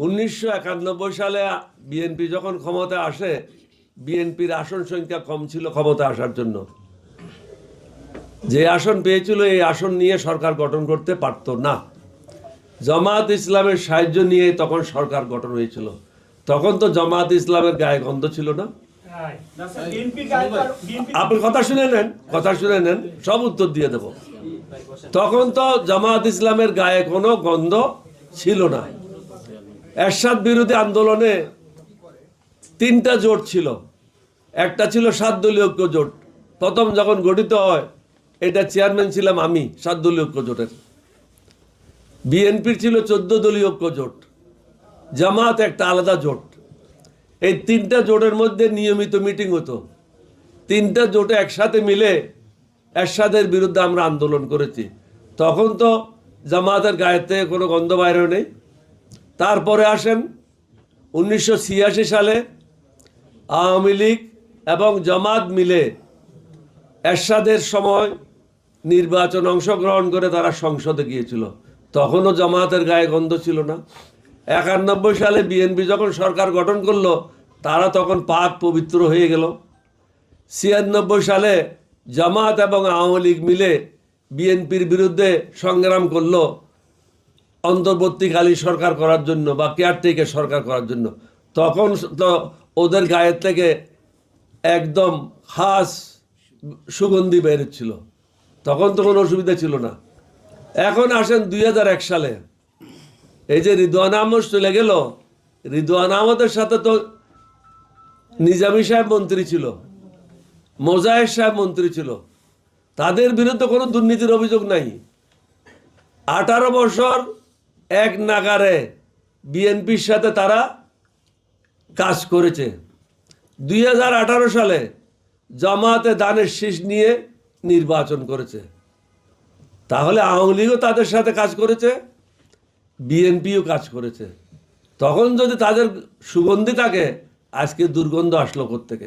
1991 সালে বিএনপি যখন ক্ষমতায় আসে, বিএনপির আসন সংখ্যা কম ছিল ক্ষমতায় আসার জন্য। যে আসন পেয়েছিল এই আসন নিয়ে সরকার গঠন করতে পারত না। জামাত ইসলামের সাহায্য নিয়ে তখন সরকার গঠন হয়েছিল। তখন তো জামাত ইসলামের গায়ে গন্ধ ছিল না। আপনি কথা শুনে নেন, সব উত্তর দিয়ে দেব। তখন তো জামাত ইসলামের গায়ে কোনো গন্ধ ছিল না। এরশাদ বিরোধী আন্দোলনে 3টা জোট ছিল। একটা ছিল 7 দলীয় ঐক্য জোট। প্রথম যখন গঠিত হয়, এটা চেয়ারম্যান ছিলাম আমি 7 দলীয় ঐক্য জোটের। বিএনপির ছিল 14 দলীয় ঐক্য জোট, জামাত একটা আলাদা জোট। এই 3টা জোটের মধ্যে নিয়মিত মিটিং হতো। 3টা জোটে একসাথে মিলে এরশাদের বিরুদ্ধে আমরা আন্দোলন করেছি। তখন তো জামাতের গায়ের থেকে কোনো গন্ধ বাইরে নেই। তারপরে আসেন 1986 সালে আওয়ামী লীগ এবং জামাত মিলে এরশাদের সময় নির্বাচন অংশগ্রহণ করে তারা সংসদে গিয়েছিল। তখনও জামাতের গায়ে গন্ধ ছিল না। 91 সালে বিএনপি যখন সরকার গঠন করলো, তারা তখন পাক পবিত্র হয়ে গেল। 96 সালে জামাত এবং আওয়ামী লীগ মিলে বিএনপির বিরুদ্ধে সংগ্রাম করলো অন্তর্বর্তীকালীন সরকার করার জন্য বা কেয়ারটেকার সরকার করার জন্য। তখন তো ওদের গায়ের থেকে একদম খাস সুগন্ধি বেরোচ্ছিল। তখন তো কোনো অসুবিধা ছিল না। এখন আসেন 2001 সালে, এই যে রিদওয়ান আহমদ চলে গেল, রিদওয়ান আহমদের সাথে তো নিজামী সাহেব মন্ত্রী ছিল, মোজাহের সাহেব মন্ত্রী ছিল। তাদের বিরুদ্ধে কোনো দুর্নীতির অভিযোগ নাই। 18 বছর এক নাগারে বিএনপির সাথে তারা কাজ করেছে। 2018 সালে জামাতে দানের শীষ নিয়ে নির্বাচন করেছে। তাহলে আওয়ামী লীগও তাদের সাথে কাজ করেছে, বিএনপিও কাজ করেছে। তখন যদি তাদের সুগন্ধি থাকে, আজকে দুর্গন্ধ আসলো কোত্থেকে?